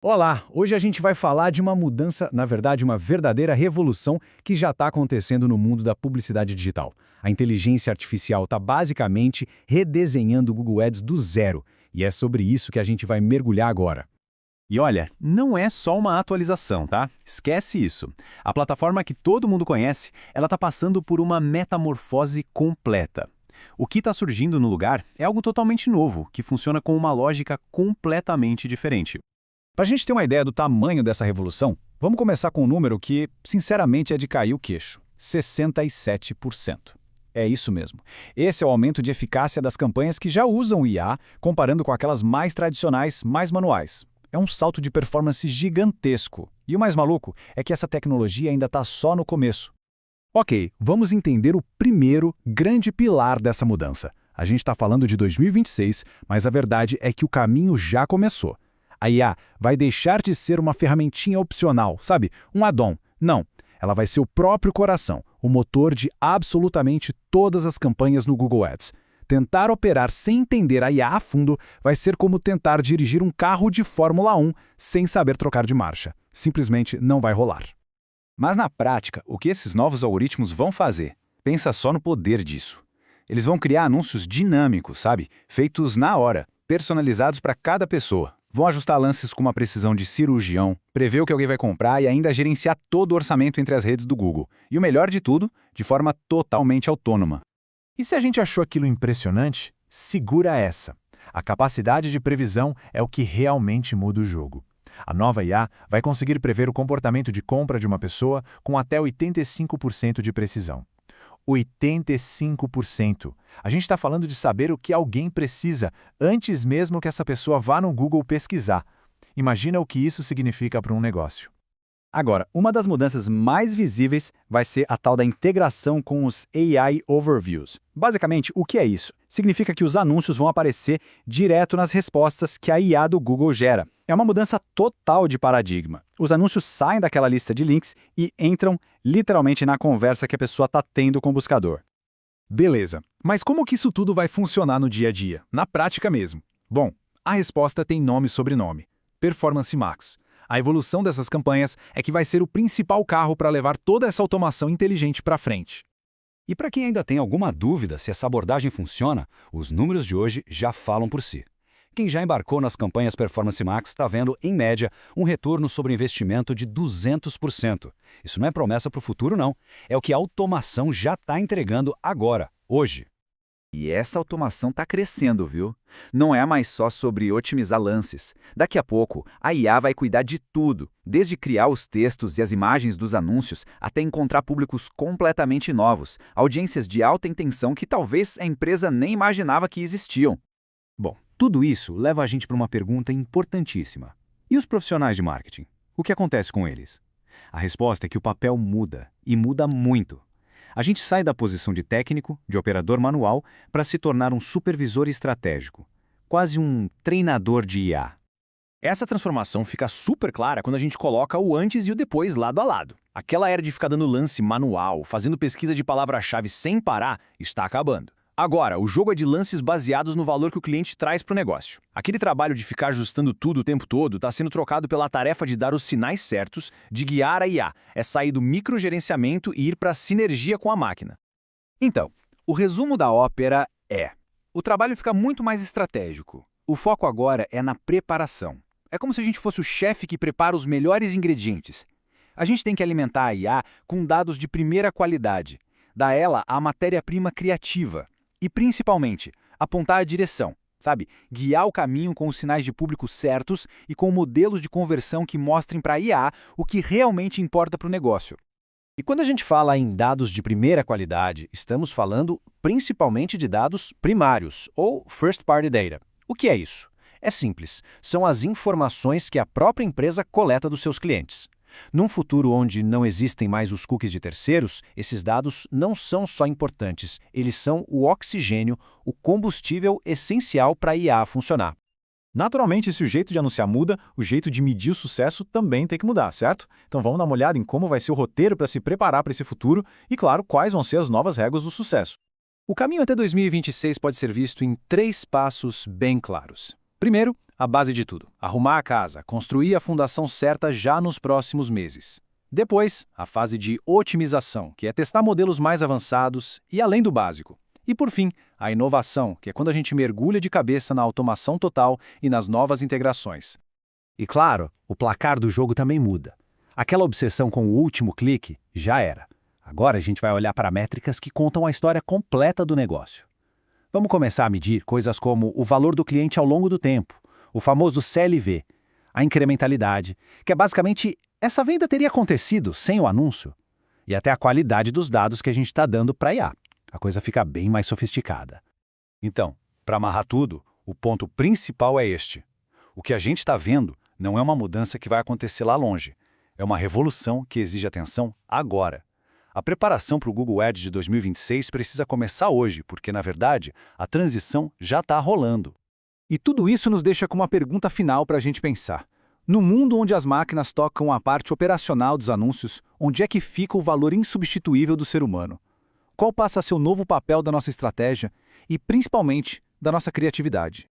Olá, hoje a gente vai falar de uma mudança, na verdade, uma verdadeira revolução que já está acontecendo no mundo da publicidade digital. A inteligência artificial está basicamente redesenhando o Google Ads do zero, e é sobre isso que a gente vai mergulhar agora. E olha, não é só uma atualização, tá? Esquece isso. A plataforma que todo mundo conhece, ela está passando por uma metamorfose completa. O que está surgindo no lugar é algo totalmente novo, que funciona com uma lógica completamente diferente. Para a gente ter uma ideia do tamanho dessa revolução, vamos começar com um número que, sinceramente, é de cair o queixo: 67%. É isso mesmo. Esse é o aumento de eficácia das campanhas que já usam IA, comparando com aquelas mais tradicionais, mais manuais. É um salto de performance gigantesco. E o mais maluco é que essa tecnologia ainda está só no começo. Ok, vamos entender o primeiro grande pilar dessa mudança. A gente está falando de 2026, mas a verdade é que o caminho já começou. A IA vai deixar de ser uma ferramentinha opcional, sabe? Um add-on. Não, ela vai ser o próprio coração, o motor de absolutamente todas as campanhas no Google Ads. Tentar operar sem entender a IA a fundo vai ser como tentar dirigir um carro de Fórmula 1 sem saber trocar de marcha. Simplesmente não vai rolar. Mas na prática, o que esses novos algoritmos vão fazer? Pensa só no poder disso. Eles vão criar anúncios dinâmicos, sabe? Feitos na hora, personalizados para cada pessoa. Vão ajustar lances com uma precisão de cirurgião, prever o que alguém vai comprar e ainda gerenciar todo o orçamento entre as redes do Google. E o melhor de tudo, de forma totalmente autônoma. E se a gente achou aquilo impressionante, segura essa. A capacidade de previsão é o que realmente muda o jogo. A nova IA vai conseguir prever o comportamento de compra de uma pessoa com até 85% de precisão. 85%. A gente está falando de saber o que alguém precisa antes mesmo que essa pessoa vá no Google pesquisar. Imagina o que isso significa para um negócio. Agora, uma das mudanças mais visíveis vai ser a tal da integração com os AI Overviews. Basicamente, o que é isso? Significa que os anúncios vão aparecer direto nas respostas que a IA do Google gera. É uma mudança total de paradigma. Os anúncios saem daquela lista de links e entram literalmente na conversa que a pessoa está tendo com o buscador. Beleza, mas como que isso tudo vai funcionar no dia a dia, na prática mesmo? Bom, a resposta tem nome e sobrenome: Performance Max. A evolução dessas campanhas é que vai ser o principal carro para levar toda essa automação inteligente para frente. E para quem ainda tem alguma dúvida se essa abordagem funciona, os números de hoje já falam por si. Quem já embarcou nas campanhas Performance Max está vendo, em média, um retorno sobre o investimento de 200%. Isso não é promessa para o futuro, não. É o que a automação já está entregando agora, hoje. E essa automação está crescendo, viu? Não é mais só sobre otimizar lances. Daqui a pouco, a IA vai cuidar de tudo, desde criar os textos e as imagens dos anúncios até encontrar públicos completamente novos, audiências de alta intenção que talvez a empresa nem imaginava que existiam. Bom, tudo isso leva a gente para uma pergunta importantíssima. E os profissionais de marketing? O que acontece com eles? A resposta é que o papel muda, e muda muito. A gente sai da posição de técnico, de operador manual, para se tornar um supervisor estratégico, quase um treinador de IA. Essa transformação fica super clara quando a gente coloca o antes e o depois lado a lado. Aquela era de ficar dando lance manual, fazendo pesquisa de palavra-chave sem parar, está acabando. Agora, o jogo é de lances baseados no valor que o cliente traz para o negócio. Aquele trabalho de ficar ajustando tudo o tempo todo está sendo trocado pela tarefa de dar os sinais certos, de guiar a IA. É sair do microgerenciamento e ir para a sinergia com a máquina. Então, o resumo da ópera é: o trabalho fica muito mais estratégico. O foco agora é na preparação. É como se a gente fosse o chefe que prepara os melhores ingredientes. A gente tem que alimentar a IA com dados de primeira qualidade, dar a ela a matéria-prima criativa. E, principalmente, apontar a direção, sabe? Guiar o caminho com os sinais de público certos e com modelos de conversão que mostrem para a IA o que realmente importa para o negócio. E quando a gente fala em dados de primeira qualidade, estamos falando principalmente de dados primários, ou First Party Data. O que é isso? É simples, são as informações que a própria empresa coleta dos seus clientes. Num futuro onde não existem mais os cookies de terceiros, esses dados não são só importantes, eles são o oxigênio, o combustível essencial para a IA funcionar. Naturalmente, se o jeito de anunciar muda, o jeito de medir o sucesso também tem que mudar, certo? Então vamos dar uma olhada em como vai ser o roteiro para se preparar para esse futuro e, claro, quais vão ser as novas regras do sucesso. O caminho até 2026 pode ser visto em 3 passos bem claros. Primeiro, a base de tudo. Arrumar a casa, construir a fundação certa já nos próximos meses. Depois, a fase de otimização, que é testar modelos mais avançados e além do básico. E por fim, a inovação, que é quando a gente mergulha de cabeça na automação total e nas novas integrações. E claro, o placar do jogo também muda. Aquela obsessão com o último clique já era. Agora a gente vai olhar para métricas que contam a história completa do negócio. Vamos começar a medir coisas como o valor do cliente ao longo do tempo, o famoso CLV, a incrementalidade, que é basicamente essa venda teria acontecido sem o anúncio, e até a qualidade dos dados que a gente está dando para a IA. A coisa fica bem mais sofisticada. Então, para amarrar tudo, o ponto principal é este. O que a gente está vendo não é uma mudança que vai acontecer lá longe. É uma revolução que exige atenção agora. A preparação para o Google Ads de 2026 precisa começar hoje, porque, na verdade, a transição já está rolando. E tudo isso nos deixa com uma pergunta final para a gente pensar. No mundo onde as máquinas tocam a parte operacional dos anúncios, onde é que fica o valor insubstituível do ser humano? Qual passa a ser o novo papel da nossa estratégia e, principalmente, da nossa criatividade?